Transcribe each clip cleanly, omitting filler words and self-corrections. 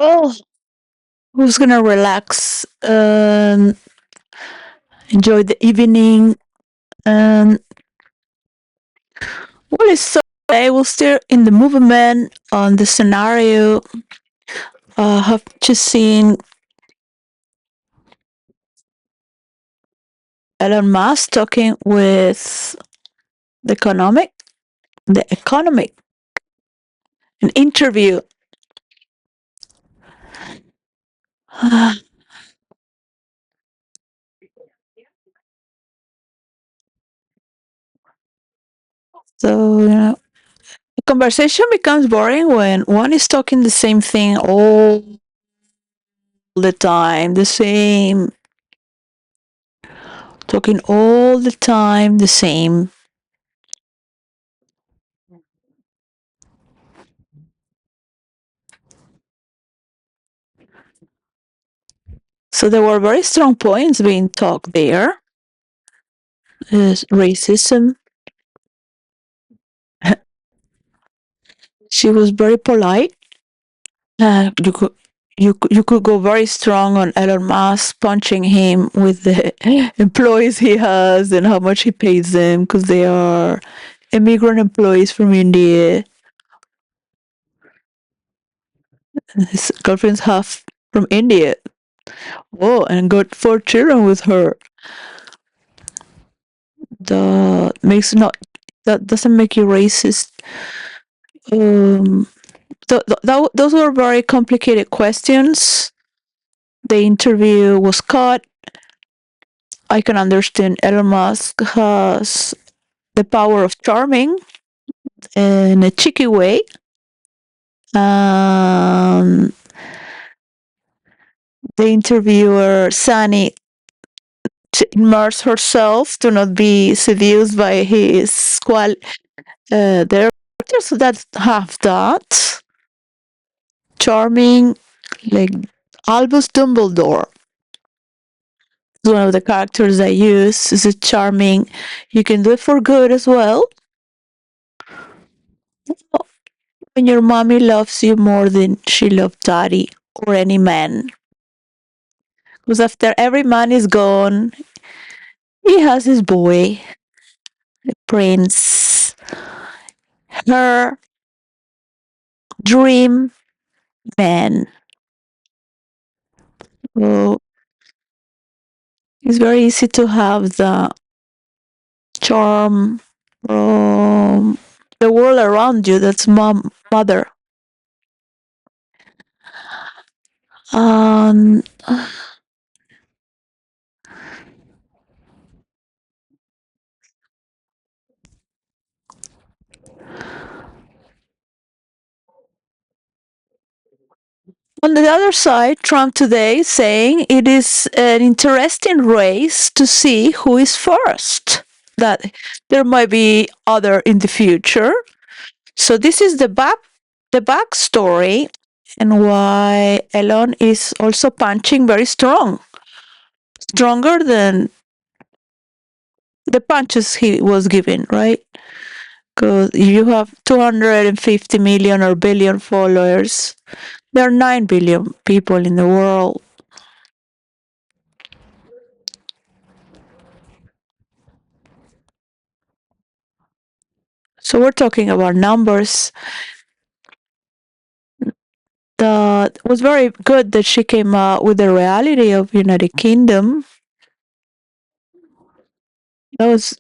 Well, who's gonna relax and enjoy the evening? And well, it's so I will still in the movement on the scenario. Have just seen Elon Musk talking with the economic, an interview. So, the conversation becomes boring when one is talking the same thing all the time, talking all the time, the same. So there were very strong points being talked there. Is racism. She was very polite. You could go very strong on Elon Musk punching him with the employees he has and how much he pays them because they are immigrant employees from India. His girlfriend's half from India. Whoa, and got 4 children with her. That doesn't make you racist. Those were very complicated questions. The interview was cut. I can understand Elon Musk has the power of charming in a cheeky way. The interviewer, Sunny, immersed herself to not be seduced by his their characters that have that. Charming, like Albus Dumbledore. One of the characters I use is a charming. You can do it for good as well. When your mommy loves you more than she loved daddy or any man. Because after every man is gone, he has his boy, the prince, her dream man. So it's very easy to have the charm from the world around you. That's mother. Um, on the other side, Trump today is saying it is an interesting race to see who is first. That there might be other in the future. So this is the backstory and why Elon is also punching very strong, stronger than the punches he was given, right? Because if you have 250 million or billion followers, there are 9 billion people in the world. So we're talking about numbers. That was very good that she came out with the reality of United Kingdom. That was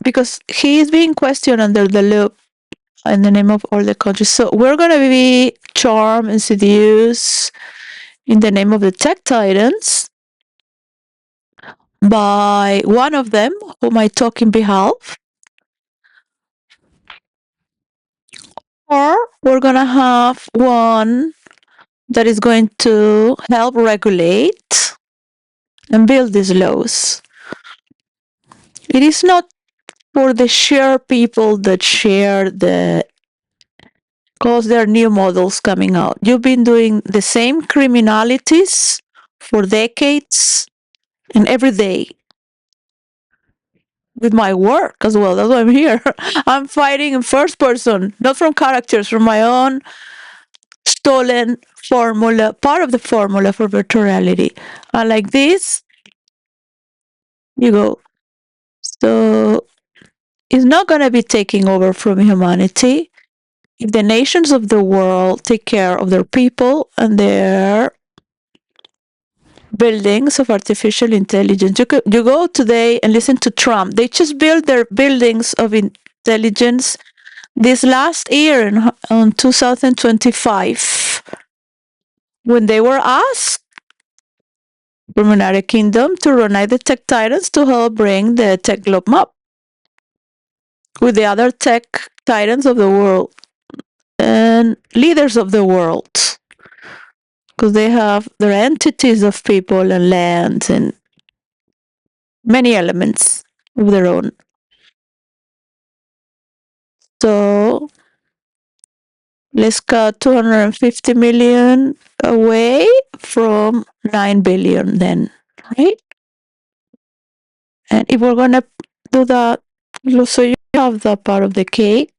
because he is being questioned under the loop in the name of all the countries. So we're going to be charmed and seduced in the name of the tech titans by one of them, whom I talk in behalf, or we're going to have one that is going to help regulate and build these laws. It is not for the sheer people that share because there are new models coming out. You've been doing the same criminalities for decades and every day with my work as well. That's why I'm here. I'm fighting in first person, not from characters, from my own stolen formula, part of the formula for virtual reality. And like this, you go. So it's not going to be taking over from humanity if the nations of the world take care of their people and their buildings of artificial intelligence. You go today and listen to Trump. They just built their buildings of intelligence this last year in 2025 when they were asked from United Kingdom to reunite the tech titans to help bring the tech globe up with the other tech titans of the world and leaders of the world, because they have their entities of people and lands and many elements of their own. So let's cut 250 million away from 9 billion then, right? And if we're gonna do that, so you have that part of the cake,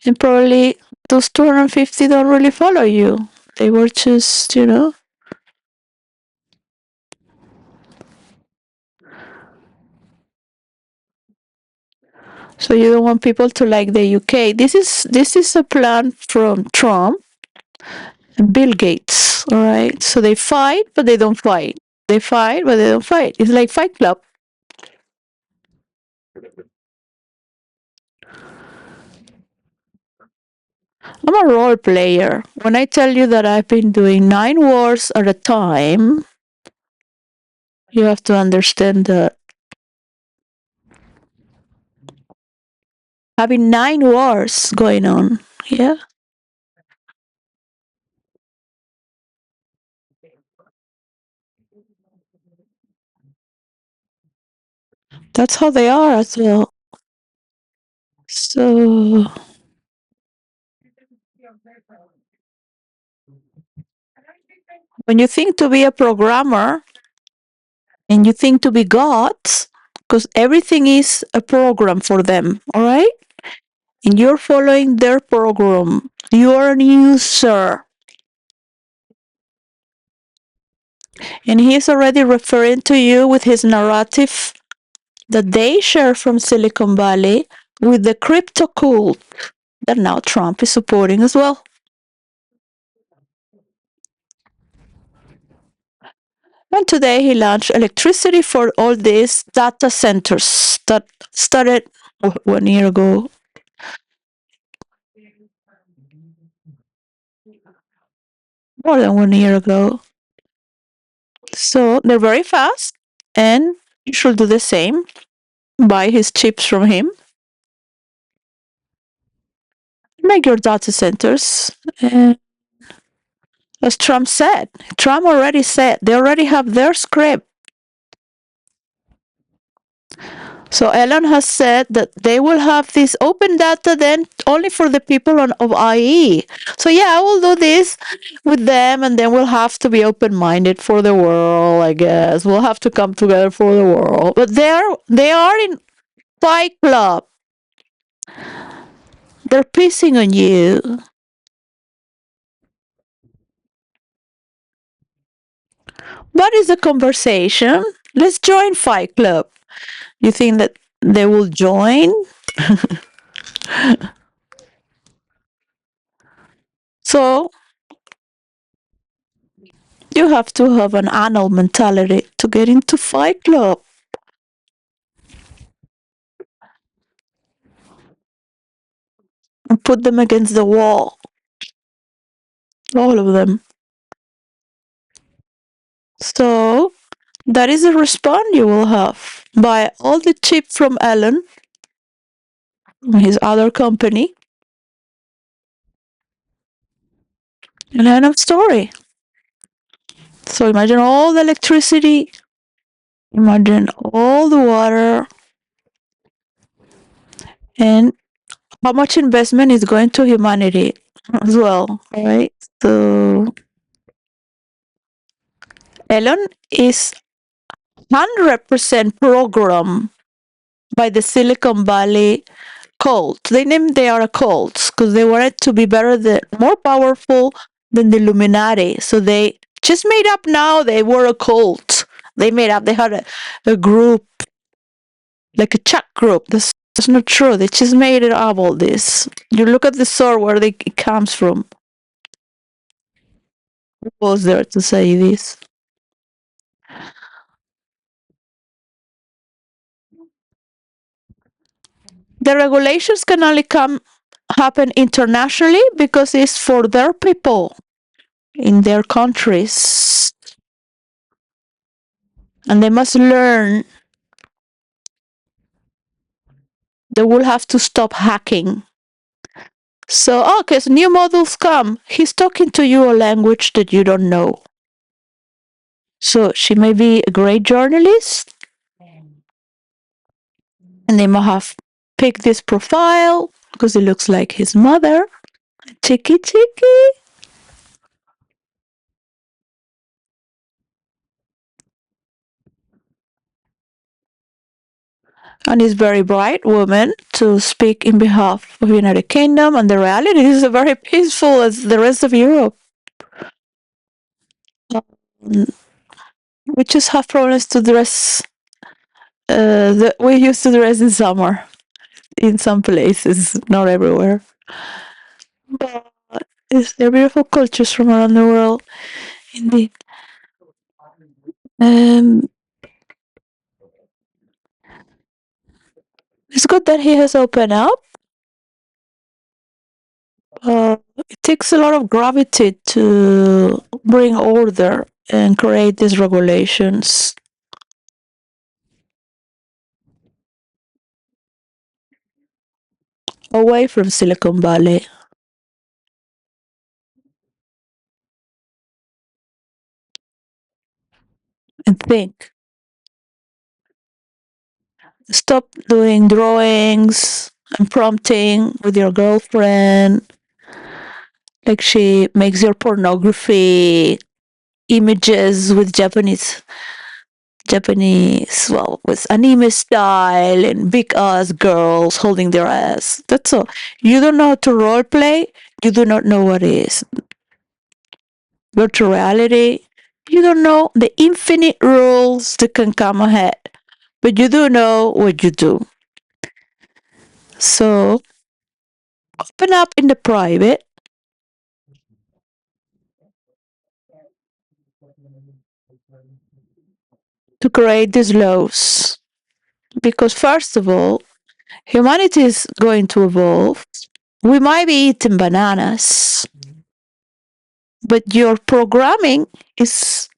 and probably those 250 don't really follow you. They were just, So you don't want people to like the UK. This is a plan from Trump and Bill Gates. All right. So they fight, but they don't fight. They fight, but they don't fight. It's like Fight Club. I'm a role player. When I tell you that I've been doing 9 wars at a time, you have to understand that having 9 wars going on. Yeah. That's how they are as well. So when you think to be a programmer and you think to be gods, because everything is a program for them, all right? And you're following their program. You're a user. And he's already referring to you with his narrative that they share from Silicon Valley with the crypto cult that now Trump is supporting as well. And today he launched electricity for all these data centers that started 1 year ago. More than 1 year ago. So they're very fast, and you should do the same. Buy his chips from him. Make your data centers. And as Trump said, Trump already said they already have their script. So Elon has said that they will have this open data then only for the people of IE. So yeah, I will do this with them, and then we'll have to be open-minded for the world, I guess. We'll have to come together for the world. But they are in Fight Club. They're pissing on you. What is the conversation? Let's join Fight Club. You think that they will join? So you have to have an animal mentality to get into Fight Club and put them against the wall. All of them. So that is the response you will have. Buy all the chip from Elon, his other company, and end of story. So imagine all the electricity, imagine all the water, and how much investment is going to humanity as well, right? So Elon is 100% program by the Silicon Valley cult. They named they are a cult because they wanted to be better than, more powerful than the Illuminati. So they just made up now they were a cult. They made up, they had a group, like a chat group. That's not true. They just made it up, all this. You look at the source where it comes from. Who was there to say this? The regulations can only happen internationally because it's for their people in their countries, and they must learn. They will have to stop hacking. So, okay, so new models come. He's talking to you a language that you don't know. So she may be a great journalist, and they might have picked this profile because it looks like his mother. Chicky chicky. And is very bright woman to speak in behalf of the United Kingdom, and the reality is very peaceful as the rest of Europe. Um, we just have problems to dress. We used to dress in summer in some places, not everywhere. But they're beautiful cultures from around the world, indeed. Um, it's good that he has opened up. It takes a lot of gravity to bring order and create these regulations. Away from Silicon Valley and think. Stop doing drawings and prompting with your girlfriend. Like she makes your pornography images with Japanese, well, with anime style and big ass girls holding their ass. That's all. You don't know how to role play. You do not know what is virtual reality. You don't know the infinite rules that can come ahead, but you do know what you do. So open up in the private to create these laws. Because, first of all, humanity is going to evolve. We might be eating bananas, but your programming is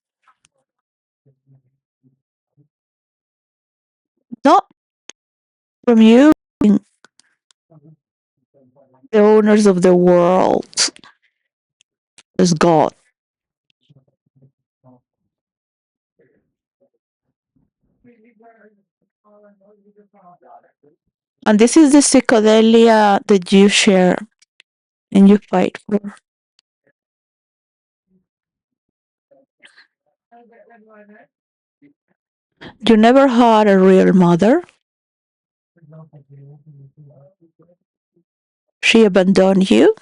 not from you, being the owners of the world, as God. And this is the psychedelia that you share and you fight for. You never had a real mother. She abandoned you.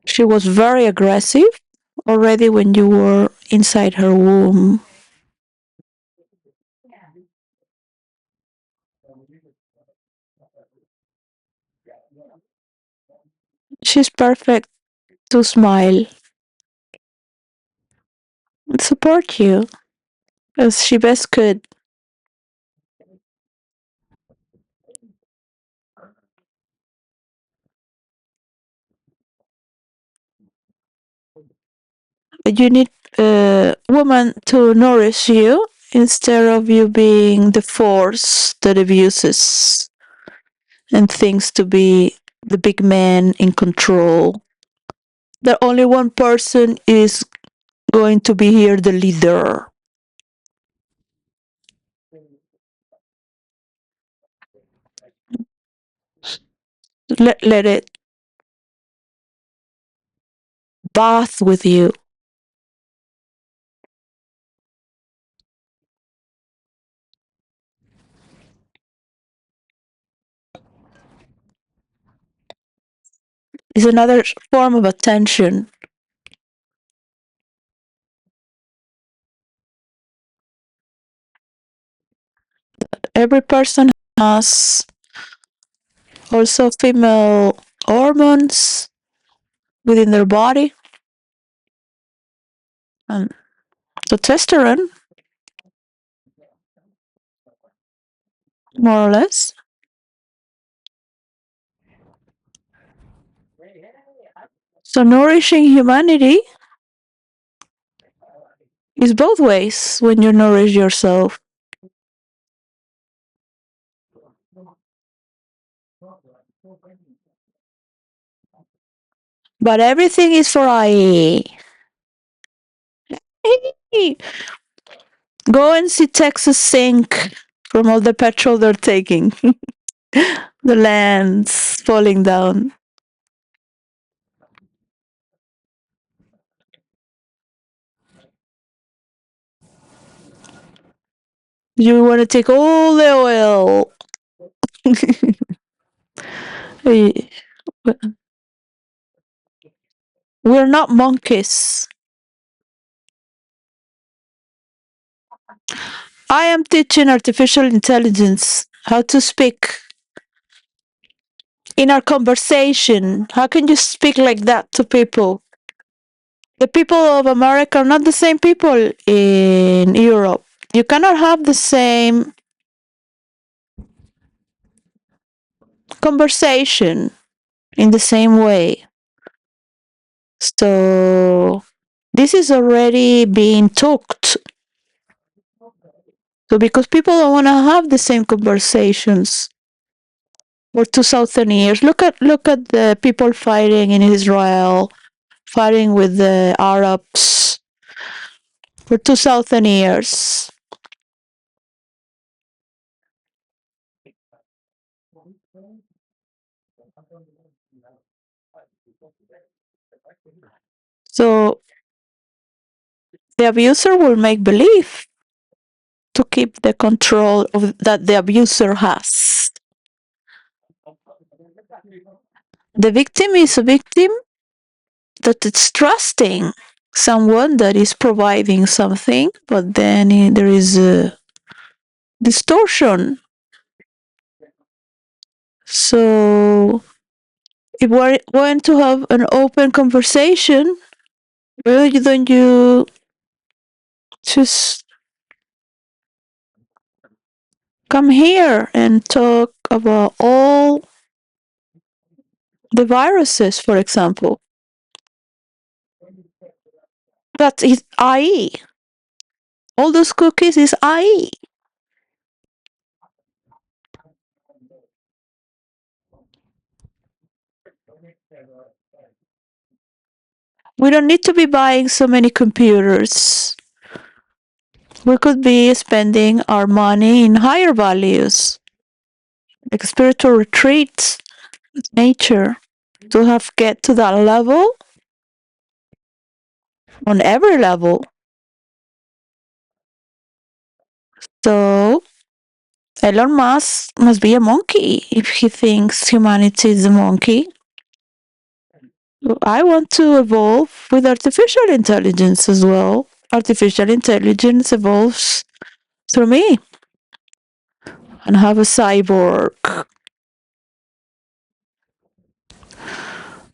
She was very aggressive already when you were inside her womb. She's perfect to smile and support you as she best could. But you need a woman to nourish you instead of you being the force that abuses and thinks to be the big man in control. That only one person is going to be here, the leader. Let it bath with you. is another form of attention. Every person has also female hormones within their body, and testosterone, more or less. So nourishing humanity is both ways when you nourish yourself. But everything is for IE. Go and see Texas sink from all the petrol they're taking. The land's falling down. You want to take all the oil. We're not monkeys. I am teaching artificial intelligence how to speak in our conversation. How can you speak like that to people? The people of America are not the same people in Europe. You cannot have the same conversation in the same way. So this is already being talked. So because people don't want to have the same conversations for 2,000 years. Look at the people fighting in Israel, fighting with the Arabs for 2,000 years. So the abuser will make believe to keep the control that the abuser has. The victim is a victim that it's trusting someone that is providing something, but then there is a distortion. So if we're going to have an open conversation, why don't you just come here and talk about all the viruses, for example? That is IE. All those cookies is IE. We don't need to be buying so many computers. We could be spending our money in higher values, like spiritual retreats with nature, to have get to that level on every level. So Elon Musk must be a monkey if he thinks humanity is a monkey. I want to evolve with artificial intelligence as well. Artificial intelligence evolves through me and have a cyborg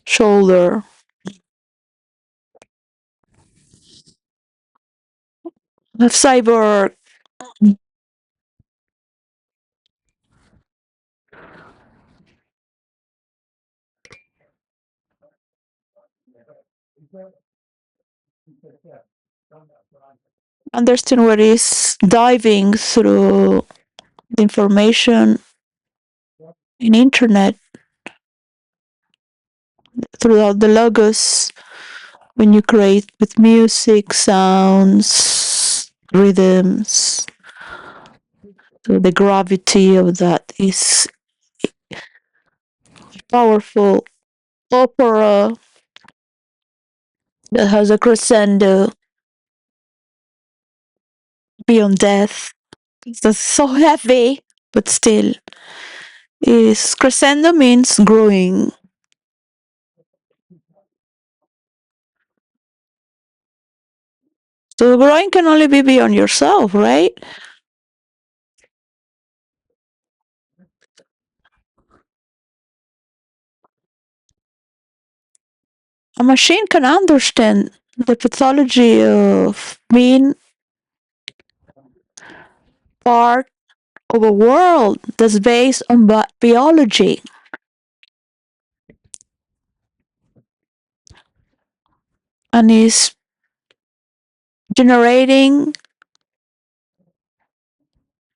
shoulder. Have cyborg. Understand what is diving through the information in internet throughout the logos when you create with music, sounds, rhythms. So the gravity of that is powerful. Opera that has a crescendo beyond death. That's so heavy, but still is crescendo means growing. So growing can only be beyond yourself, right? A machine can understand the pathology of being part of a world that's based on biology and is generating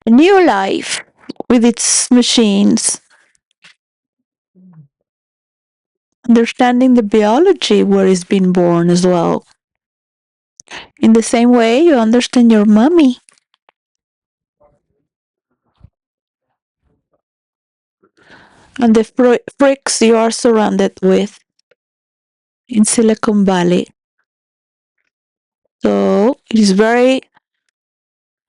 a new life with its machines, understanding the biology where it's been born as well. In the same way, you understand your mommy and the freaks you are surrounded with in Silicon Valley. So it is very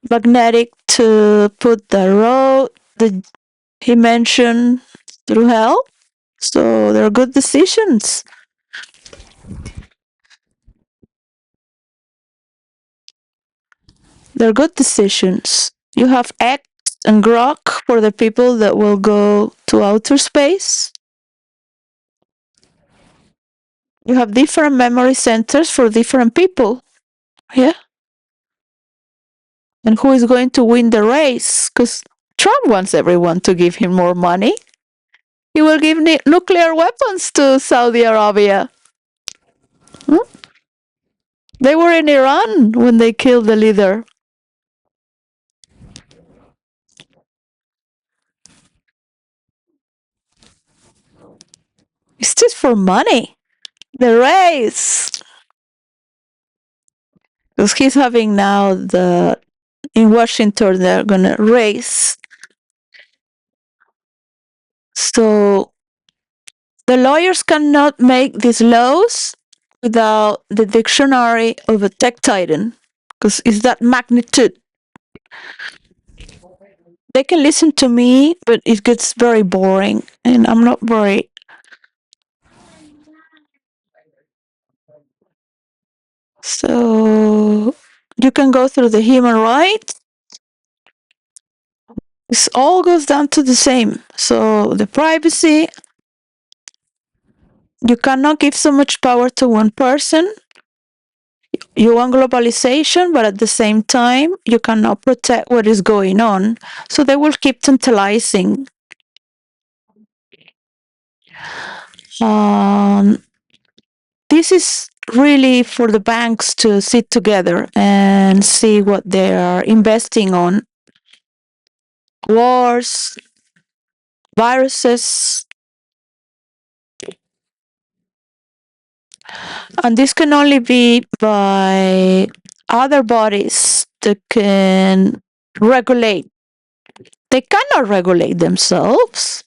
magnetic to put the road that he mentioned through hell. So they're good decisions. They're good decisions. You have X and Grok for the people that will go to outer space. You have different memory centers for different people. Yeah. And who is going to win the race? Because Trump wants everyone to give him more money. He will give nuclear weapons to Saudi Arabia. Hmm? They were in Iran when they killed the leader. It's just for money. The race. Because he's having now in Washington, they're going to race. So the lawyers cannot make these laws without the dictionary of a tech titan. Because it's that magnitude. They can listen to me, but it gets very boring. And I'm not very. So you can go through the human rights. It all goes down to the same. So the privacy, you cannot give so much power to one person. You want globalization, but at the same time, you cannot protect what is going on. So they will keep tantalizing. Um, this is really for the banks to sit together and see what they are investing on. Wars, viruses, and this can only be by other bodies that can regulate. They cannot regulate themselves.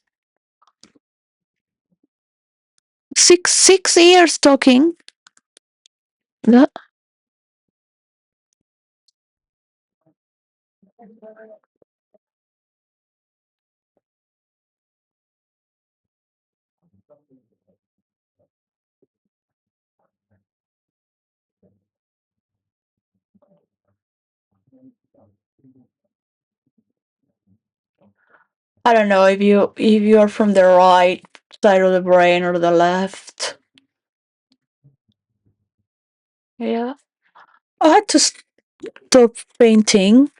Six years talking. Yeah. I don't know if you are from the right side of the brain or the left. Yeah. I had to stop painting,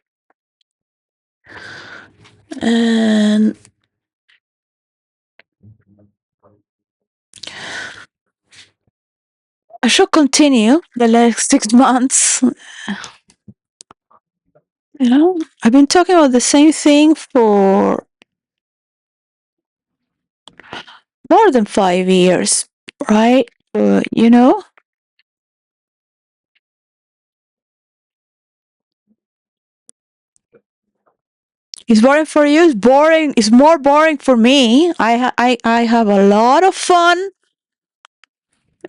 and I shall continue the next 6 months. I've been talking about the same thing for more than 5 years, right? It's boring for you. It's boring. It's more boring for me. I have a lot of fun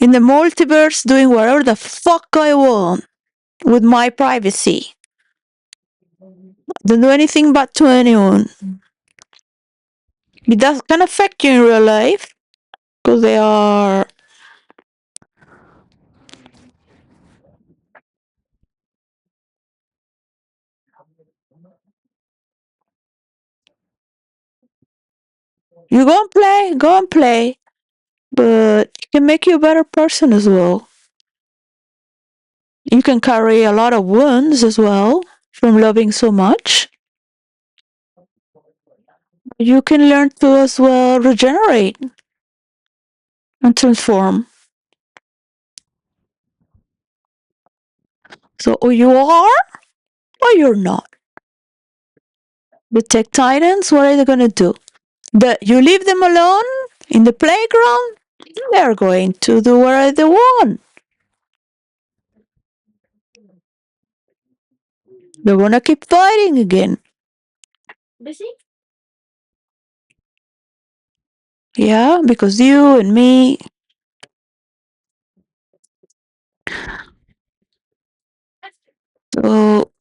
in the multiverse doing whatever the fuck I want with my privacy. Don't do anything bad to anyone. It does can affect you in real life because they are You go and play, but it can make you a better person as well. You can carry a lot of wounds as well from loving so much. You can learn to as well regenerate and transform. So or you are or you're not. The tech titans, what are they gonna do? You leave them alone in the playground, they're going to do whatever they want. They wanna keep fighting again. Yeah, because you and me. So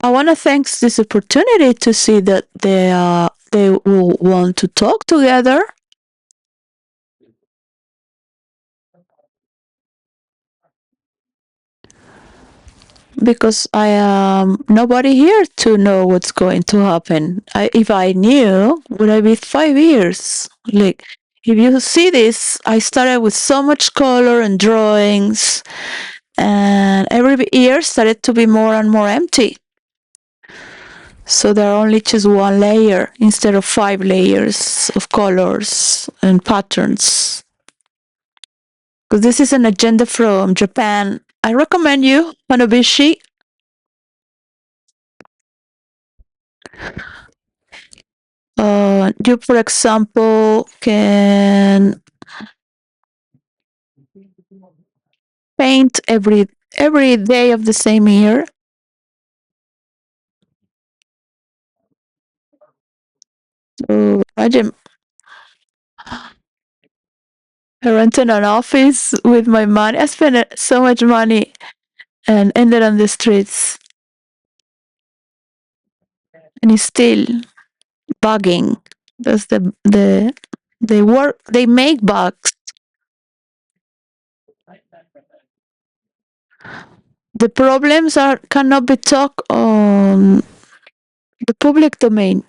I want to thanks this opportunity to see that they will want to talk together, because I am nobody here to know what's going to happen. If I knew, would I be 5 years? Like, if you see this, I started with so much color and drawings, and every year started to be more and more empty. So there are only just one layer instead of 5 layers of colors and patterns. Because this is an agenda from Japan. I recommend you, Hanabishi. You, for example, can paint every day of the same year. So imagine I rented an office with my money. I spent so much money and ended on the streets, and it's still bugging. That's they work. They make bugs. The problems are cannot be talked on the public domain.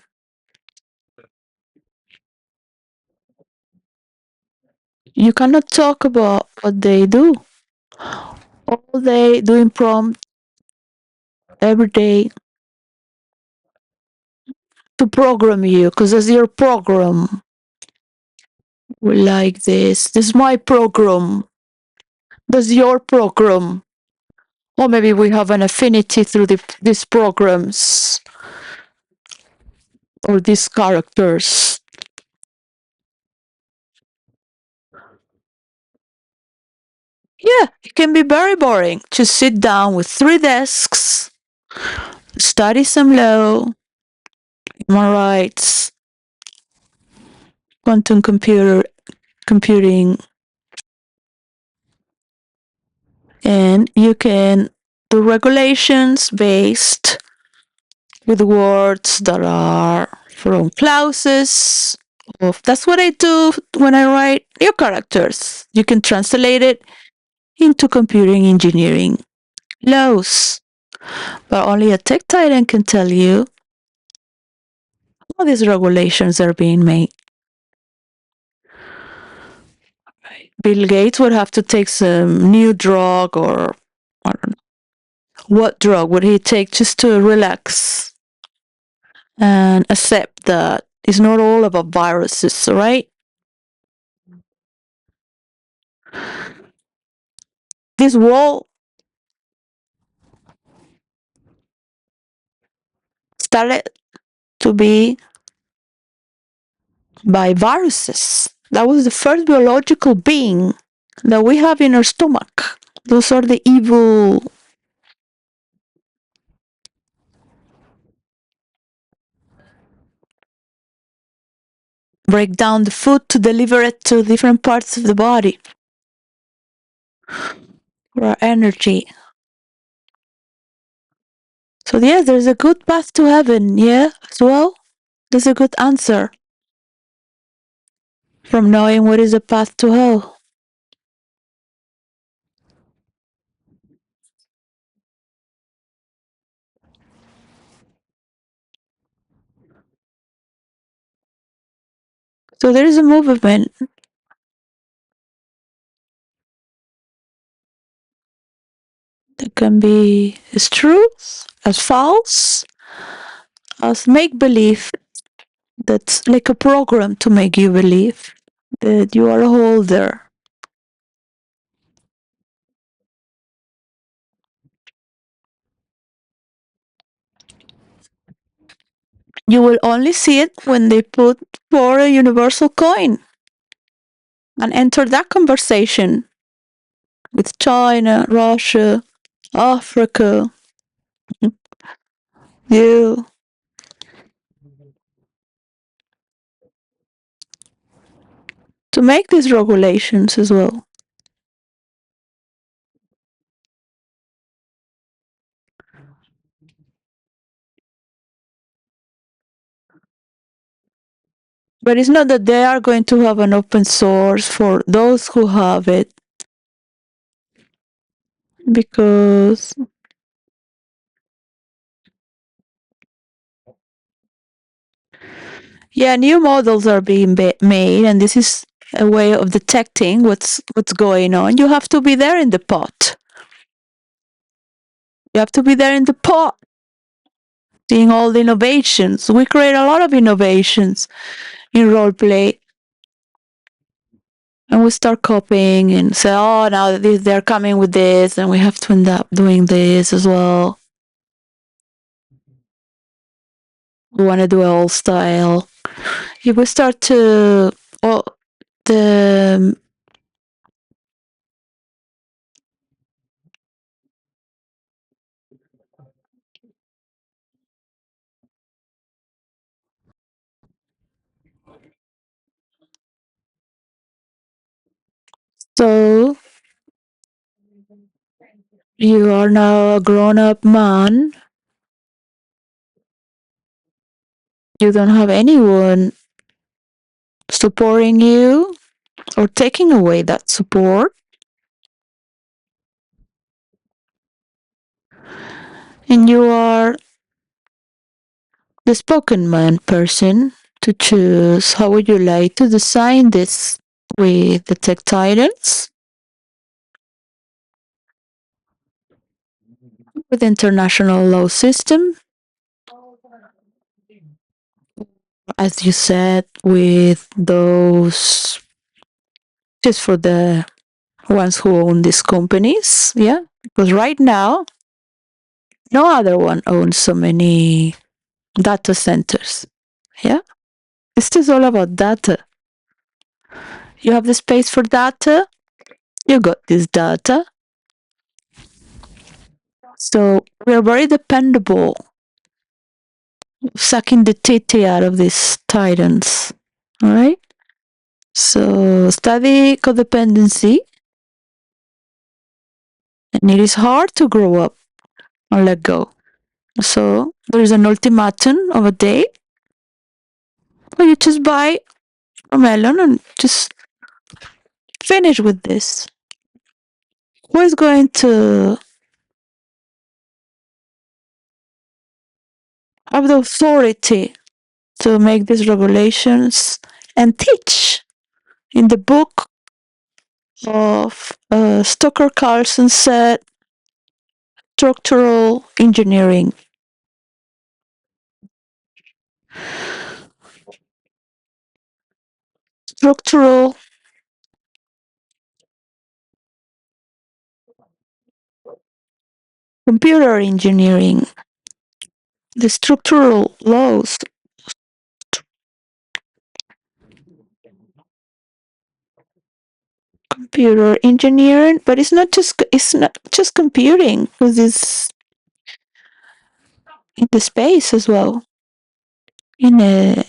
You cannot talk about what they do. All day doing prompt every day to program you, because that's your program. We like this. This is my program. That's your program. Or maybe we have an affinity through these programs or these characters. Yeah, it can be very boring. Just sit down with 3 desks, study some law, human rights, quantum computing, and you can do regulations based with words that are from clauses. That's what I do when I write new characters. You can translate it into computing engineering laws, but only a tech titan can tell you how these regulations are being made. Bill Gates would have to take some new drug, or I don't know. What drug would he take just to relax and accept that it's not all about viruses, right? This world started to be by viruses. That was the first biological being that we have in our stomach. Those are the evil. Break down the food to deliver it to different parts of the body for our energy. So yes, there's a good path to heaven, yeah, as well. There's a good answer from knowing what is the path to hell. So there is a movement that can be as true, as false, as make-believe. That's like a program to make you believe that you are a holder. You will only see it when they put for a universal coin and enter that conversation with China, Russia, Africa, you. To make these regulations as well. But it's not that they are going to have an open source for those who have it, because yeah, new models are being made, and this is a way of detecting what's going on. You have to be there in the pot. You have to be there in the pot, seeing all the innovations. We create a lot of innovations in role play, and we start copying and say, "Oh, now they're coming with this, and we have to end up doing this as well." We want to do old style. If we start to, well, the so you are now a grown-up man. You don't have anyone supporting you or taking away that support, and you are the spoken man person to choose how would you like to design this with the tech titans, with the international law system, as you said, with those just for the ones who own these companies. Yeah, because right now no other one owns so many data centers. Yeah, it's just all about data. You have the space for data, you got this data. So we are very dependable, sucking the titty out of these titans. All right. So study codependency, and it is hard to grow up and let go. So there is an ultimatum of a day where you just buy a melon and just finish with this. Who is going to have the authority to make these regulations and teach in the book of Stoker Carlson said structural engineering. Structural computer engineering. The structural laws. Computer engineering, but it's not just computing, because it's in the space as well. In a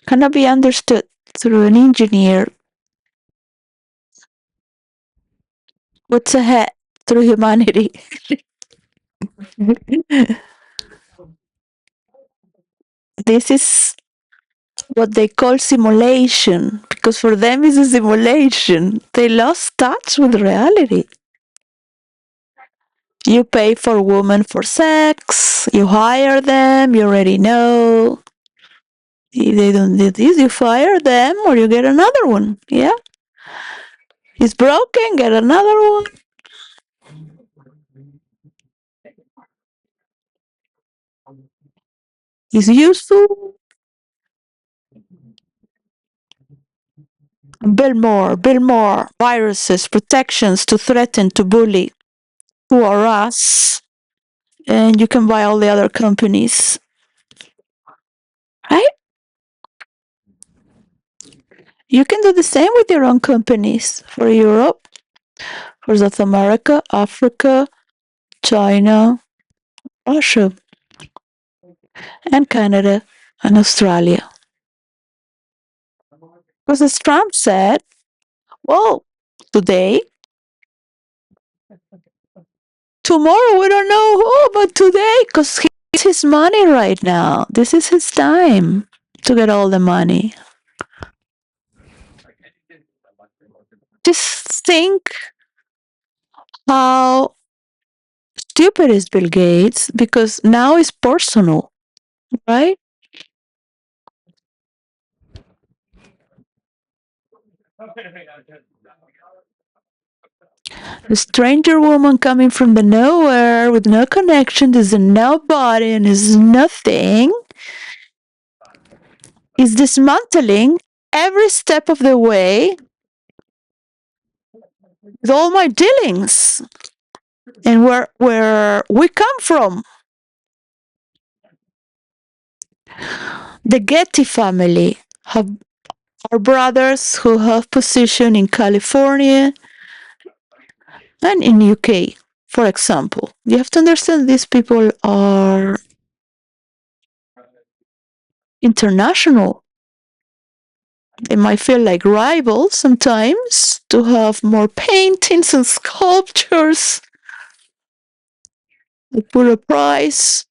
cannot be understood through an engineer. What's ahead through humanity? This is what they call simulation, because for them it's a simulation. They lost touch with reality. You pay for women for sex, you hire them, you already know. If they don't do this, you fire them or you get another one. Yeah? It's broken, get another one. It's useful, build more viruses, protections to threaten, to bully, to harass, and you can buy all the other companies. Right? You can do the same with your own companies for Europe, for South America, Africa, China, Russia, and Canada, and Australia. Because as Trump said, well, today, tomorrow we don't know who, but today, because it's his money right now. This is his time to get all the money. Just think how stupid is Bill Gates because now it's personal, right? A stranger woman coming from the nowhere with no connection, is a nobody and is nothing, is dismantling every step of the way with all my dealings and where we come from. The Getty family have are brothers who have position in California and in UK, for example. You have to understand these people are international. They might feel like rivals sometimes to have more paintings and sculptures that put a price.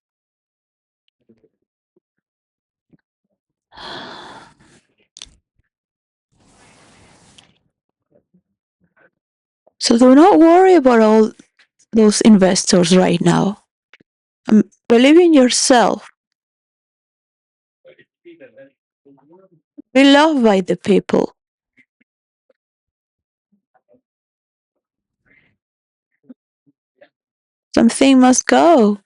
So do not worry about all those investors right now. Believe in yourself. Be loved by the people. Something must go.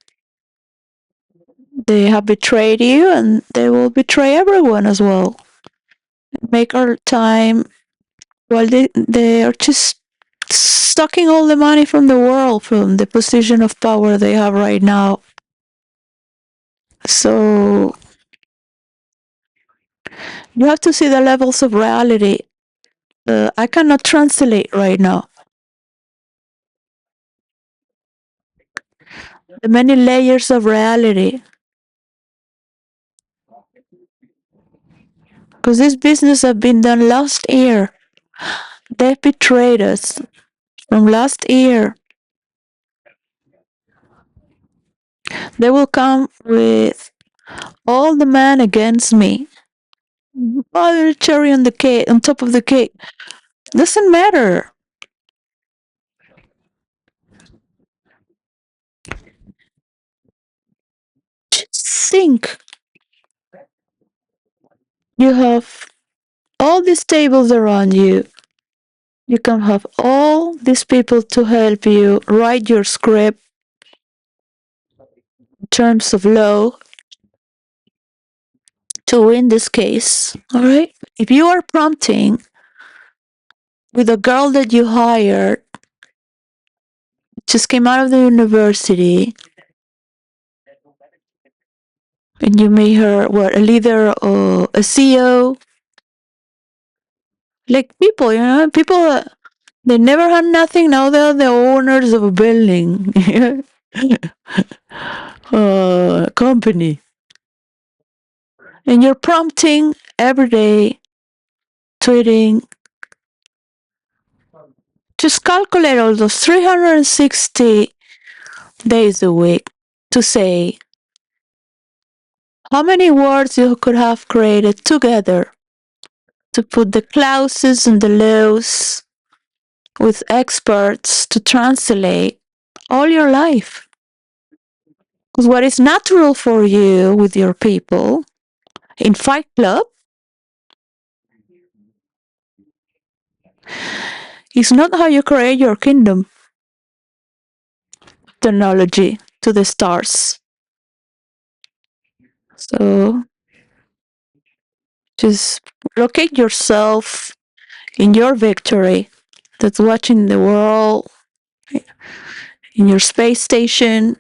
They have betrayed you and they will betray everyone as well. Make our time while they are just sucking all the money from the world, from the position of power they have right now. So you have to see the levels of reality. I cannot translate right now. The many layers of reality. Because this business have been done last year. They betrayed us from last year. They will come with all the men against me. Oh, cherry on the cake, on top of the cake. Doesn't matter. Just think. You have all these tables around you. You can have all these people to help you write your script in terms of law to win this case. All right? If you are prompting with a girl that you hired, just came out of the university, and you made her what, a leader or a CEO, like people, people they never had nothing. Now they're the owners of a building, company, and you're prompting every day, tweeting. Just calculate all those 360 days a week to say how many words you could have created together to put the clauses and the laws with experts to translate all your life. Because what is natural for you with your people in Fight Club is not how you create your kingdom technology to the stars. So just locate yourself in your victory that's watching the world in your space station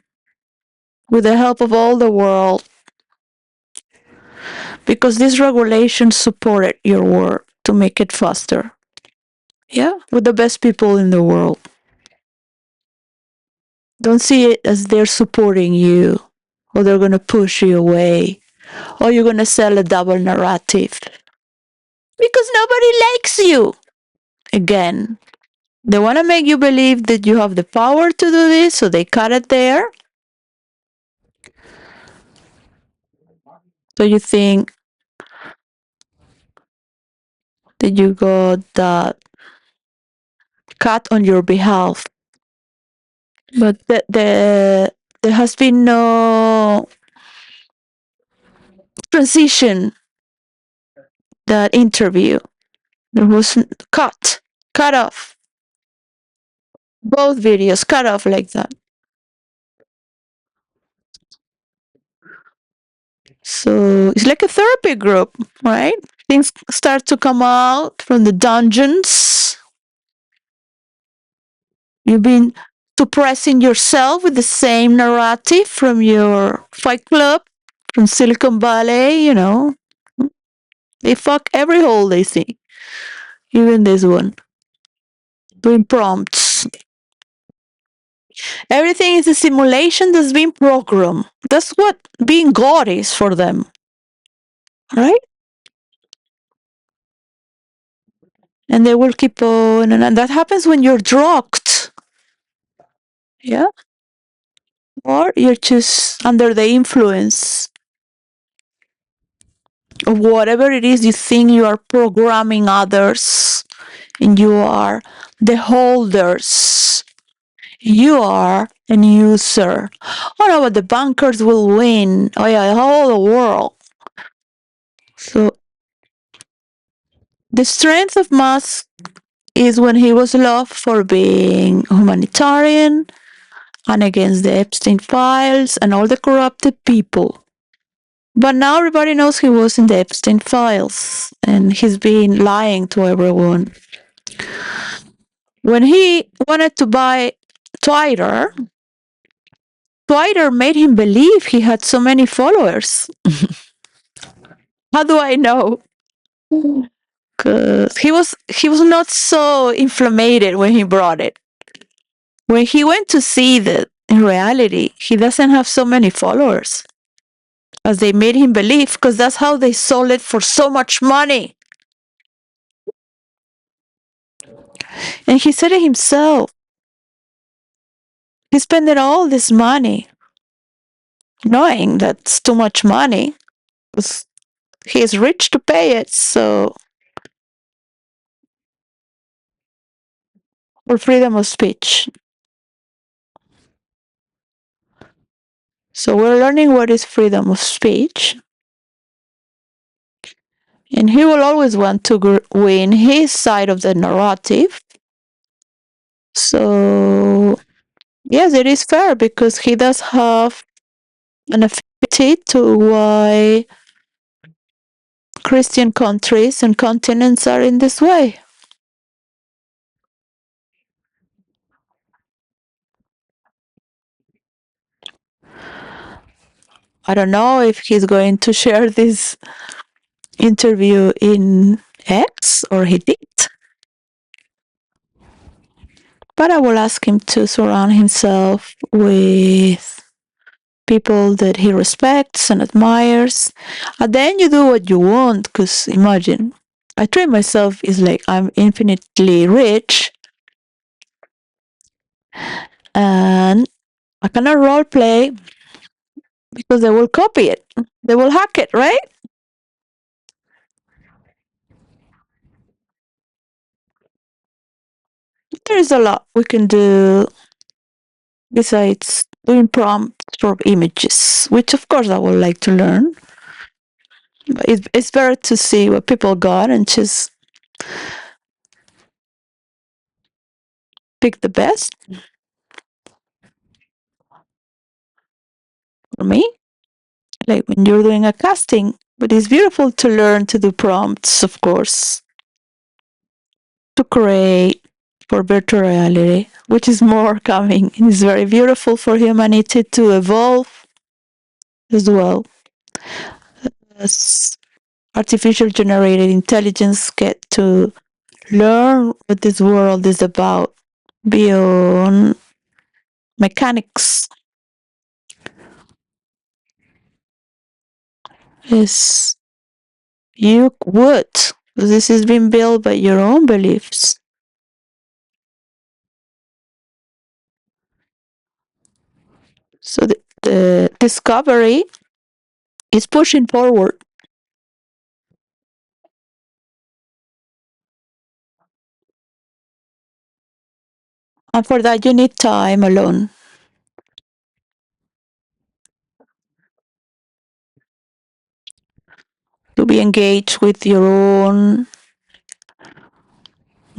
with the help of all the world, because these regulations supported your work to make it faster. Yeah, with the best people in the world. Don't see it as they're supporting you or they're going to push you away or you're going to sell a double narrative because nobody likes you. Again, they want to make you believe that you have the power to do this, so they cut it there. So you think that you got that cut on your behalf. But there has been no transition, that interview. There was cut off. Both videos cut off like that. So it's like a therapy group, right? Things start to come out from the dungeons. You've been suppressing yourself with the same narrative from your Fight Club, from Silicon Valley, you know. They fuck every hole they see. Even this one. Doing prompts. Everything is a simulation that's been programmed. That's what being God is for them. Right? And they will keep on, and that happens when you're drugged. Yeah? Or you're just under the influence of whatever it is you think you are programming others, and you are the holders. You are a user. Oh no, but the bankers will win. Oh yeah, all the world. So the strength of Musk is when he was loved for being humanitarian and against the Epstein files and all the corrupted people. But now everybody knows he was in the Epstein files and he's been lying to everyone. When he wanted to buy Twitter, Twitter made him believe he had so many followers. How do I know? Because he was not so inflamed when he brought it. When he went to see that in reality he doesn't have so many followers as they made him believe, because that's how they sold it for so much money. And he said it himself. He spent all this money knowing that's too much money because he is rich to pay it. So for freedom of speech. So we're learning what is freedom of speech. And he will always want to win his side of the narrative. So, yes, it is fair because he does have an affinity to why Christian countries and continents are in this way. I don't know if he's going to share this interview in X or he did. But I will ask him to surround himself with people that he respects and admires. And then you do what you want, because imagine, I treat myself as like I'm infinitely rich and I cannot role play because they will copy it. They will hack it, right? There is a lot we can do besides doing prompts for images, which of course I would like to learn. But it's better to see what people got and just pick the best for me. Like when you're doing a casting, but it's beautiful to learn to do prompts, of course, to create for virtual reality, which is more coming. It's very beautiful for humanity to evolve as well as artificial generated intelligence get to learn what this world is about beyond mechanics. Is you would. This is being built by your own beliefs. So the discovery is pushing forward. And for that, you need time alone to be engaged with your own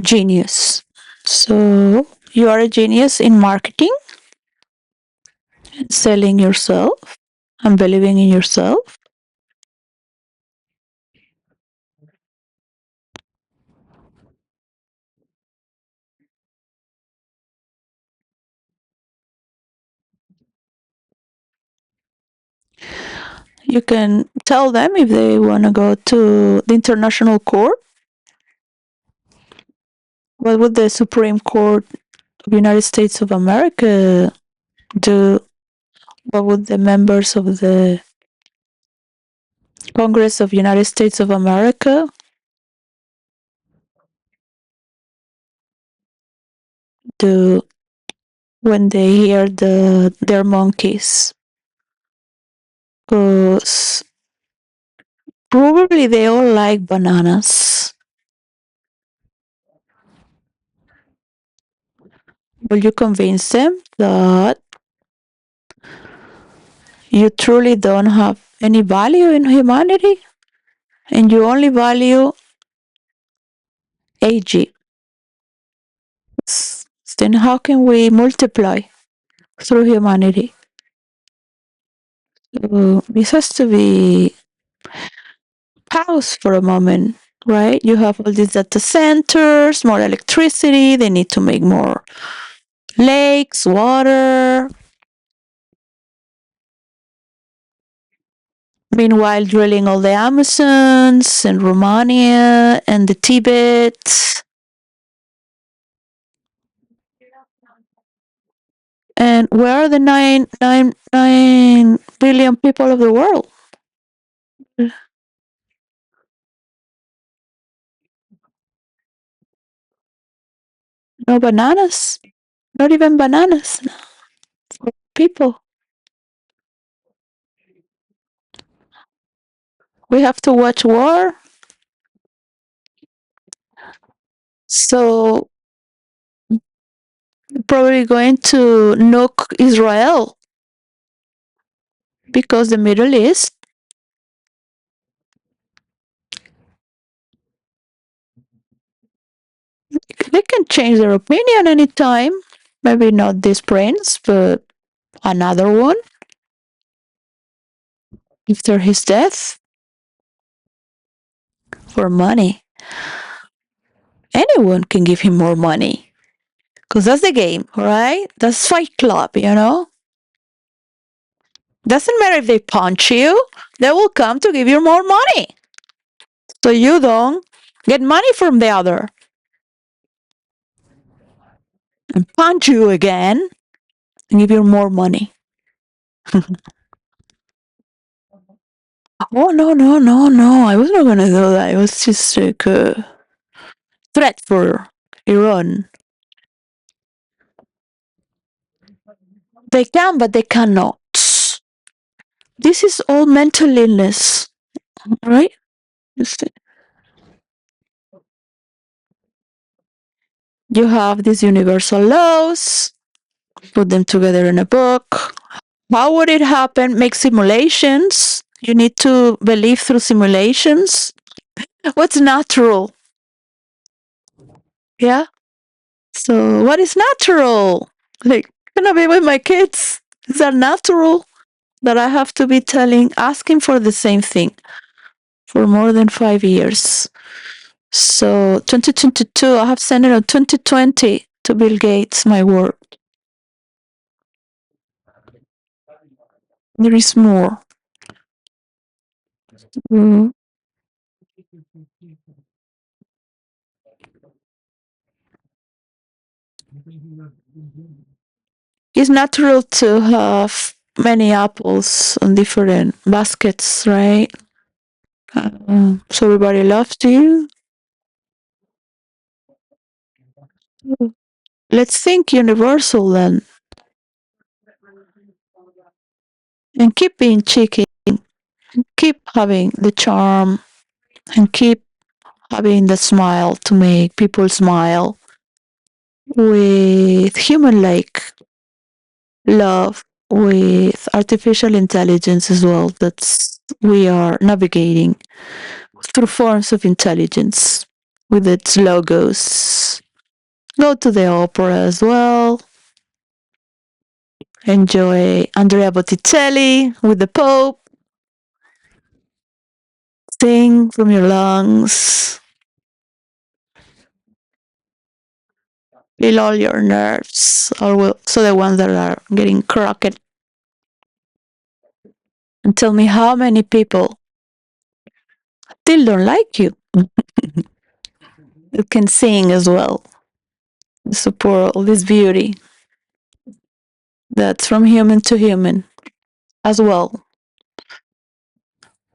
genius. So you are a genius in marketing, selling yourself, and believing in yourself. You can tell them if they want to go to the international court. What would the Supreme Court of the United States of America do? What would the members of the Congress of the United States of America do when they hear their monkeys? Because probably they all like bananas. Will you convince them that you truly don't have any value in humanity and you only value AG? Then how can we multiply through humanity? So this has to be paused for a moment, right? You have all these data centers, more electricity, they need to make more lakes, water. Meanwhile, drilling all the Amazons and Romania and the Tibet. And where are the 9 billion people of the world? No bananas. Not even bananas. People. We have to watch war. So probably going to nuke Israel because the Middle East, they can change their opinion anytime. Maybe not this prince, but another one after his death for money. Anyone can give him more money because that's the game, right? That's Fight Club, you know? Doesn't matter if they punch you, they will come to give you more money. So you don't get money from the other and punch you again and give you more money. Oh, no, no, no, no. I was not going to do that. It was just like a threat for Iran. They can, but they cannot. This is all mental illness, right? You have these universal laws put them together in a book. How would it happen? Make simulations. You need to believe through simulations. What's natural? Yeah. So what is natural? Like, gonna be with my kids. Is that natural? That I have to be asking for the same thing for more than 5 years. So 2022, I have sent it on 2020 to Bill Gates, my word. There is more. Mm. It's natural to have many apples on different baskets, right? So everybody loves you. Let's think universal then, and keep being cheeky, keep having the charm, and keep having the smile to make people smile with human-like love, with artificial intelligence as well. That's we are navigating through forms of intelligence with its logos. Go to the opera as well. Enjoy Andrea Botticelli with the Pope. Sing from your lungs. Feel all your nerves, so the ones that are getting crooked. And tell me how many people still don't like you. You can sing as well. Support all this beauty that's from human to human as well.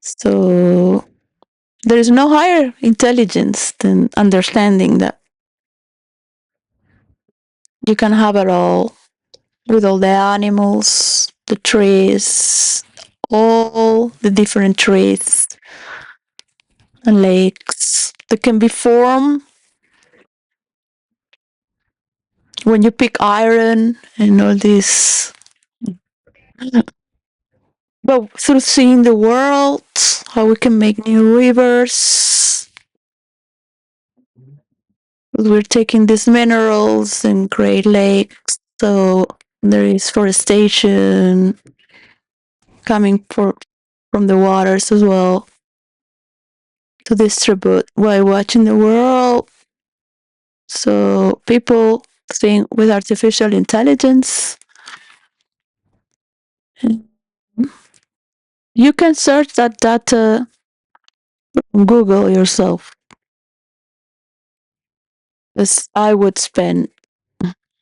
So there is no higher intelligence than understanding that you can have it all with all the animals, the trees, all the different trees and lakes that can be formed when you pick iron and all this. But through seeing the world, how we can make new rivers, we're taking these minerals and Great Lakes, so there is forestation coming from the waters as well to distribute while watching the world. So people think with artificial intelligence, you can search that data on Google yourself. As I would spend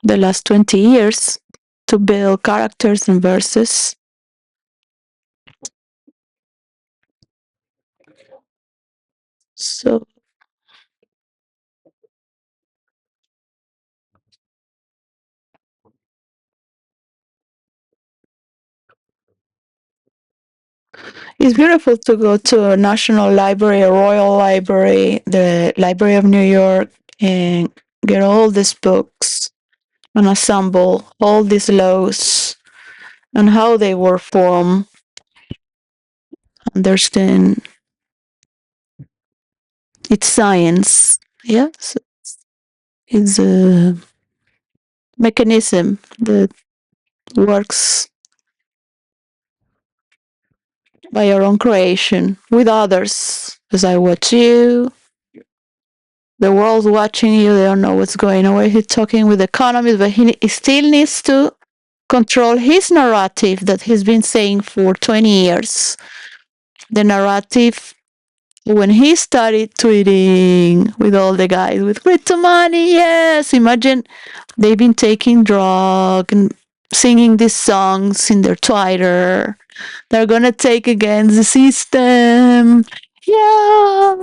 the last 20 years to build characters and verses. So it's beautiful to go to a national library, a royal library, the Library of New York, and get all these books and assemble all these laws and how they were formed, understand its science. Yes, it's a mechanism that works by your own creation with others. As I watch you, the world's watching you, they don't know what's going on. He's talking with economists, but he still needs to control his narrative that he's been saying for 20 years. The narrative when he started tweeting with all the guys with crypto money, yes, imagine they've been taking drugs and singing these songs in their Twitter. They're gonna take against the system. Yeah.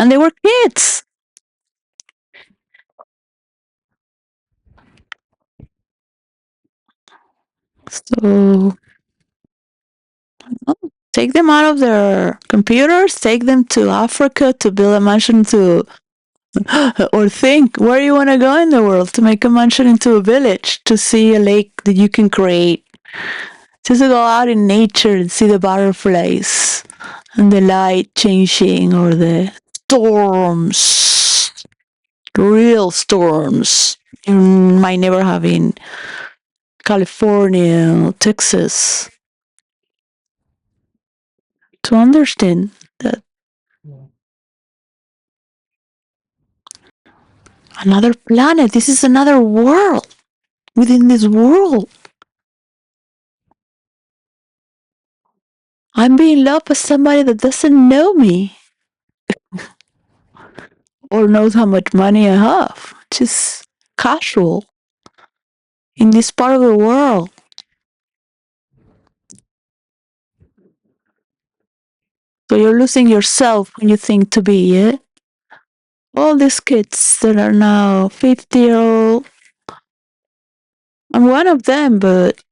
And they were kids. So take them out of their computers, take them to Africa to build a mansion to Or think where you want to go in the world to make a mansion into a village, to see a lake that you can create, just to go out in nature and see the butterflies and the light changing, or the storms, real storms you might never have in California or Texas. To understand that another planet, this is another world within this world. I'm being loved by somebody that doesn't know me or knows how much money I have. Just casual in this part of the world. So you're losing yourself when you think to be, yeah? All these kids that are now 50-year-old, I'm one of them, but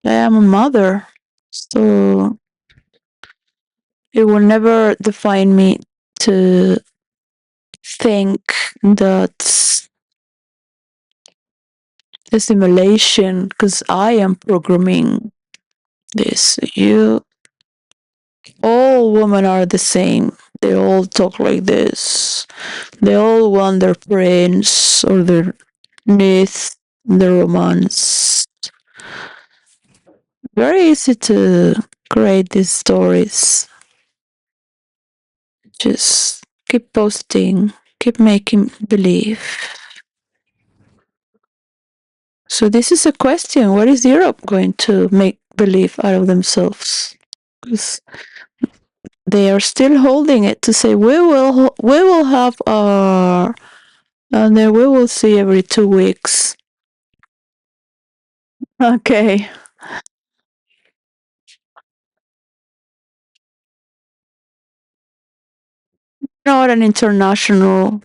I am a mother. So it will never define me to think that the simulation, because I am programming this. All women are the same. They all talk like this. They all want their prince or their myth, their romance. Very easy to create these stories. Just keep posting, keep making believe. So this is a question. What is Europe going to make believe out of themselves? Because they are still holding it to say we will have our, and then we will see every 2 weeks. Okay. Not an international.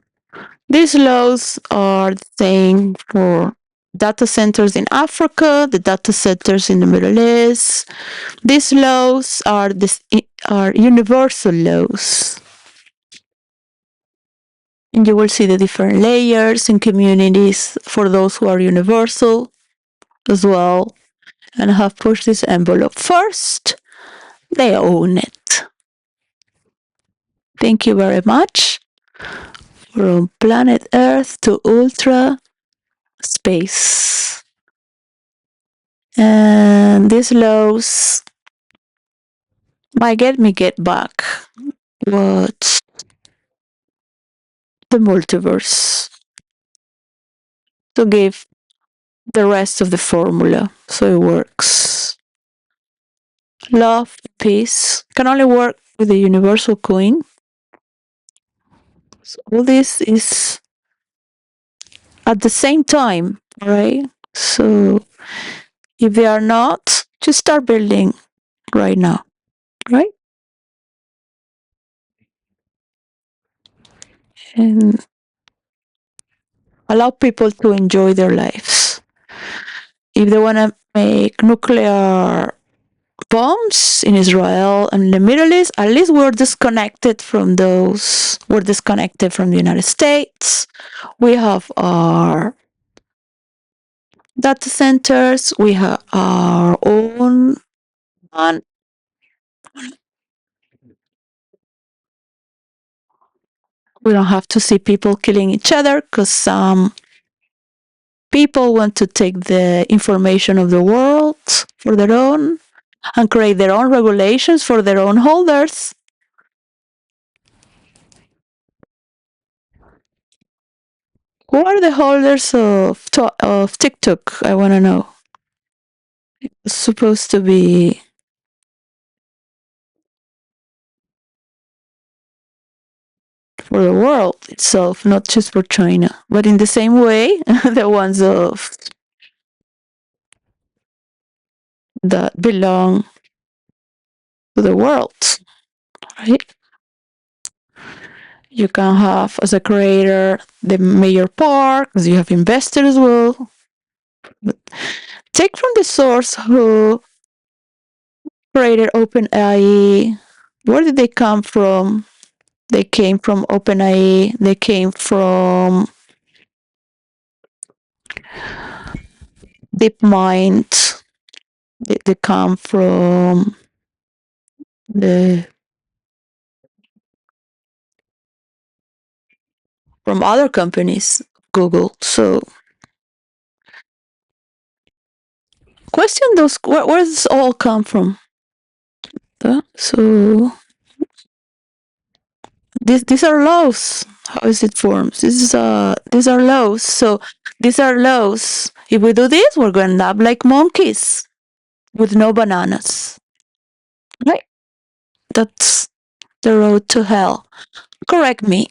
These laws are the same for data centers in Africa, the data centers in the Middle East. These laws are universal laws. And you will see the different layers and communities for those who are universal as well and have pushed this envelope first. They own it. Thank you very much. From planet Earth to ultra space. And these laws might get back what the multiverse to give the rest of the formula so it works. Love, peace can only work with the universal coin. So all this is at the same time, right? So if they are not, just start building right now, right? And allow people to enjoy their lives. If they want to make nuclear bombs in Israel and the Middle East, at least we're disconnected from those. We're disconnected from the United States. We have our data centers. We have our own. We don't have to see people killing each other because some people want to take the information of the world for their own and create their own regulations for their own holders. Who are the holders of TikTok? I want to know. It's supposed to be for the world itself, not just for China. But in the same way, the ones of that belong to the world, right? You can have as a creator the major part because you have invested as well. But take from the source who created OpenAI, Where did they come from? They came from OpenAI. They came from DeepMind. They come from the from other companies, Google. So question those. Where does this all come from? So these are laws. How is it formed? These are laws. So these are laws. If we do this, we're going to end up like monkeys with no bananas. Right? That's the road to hell. Correct me.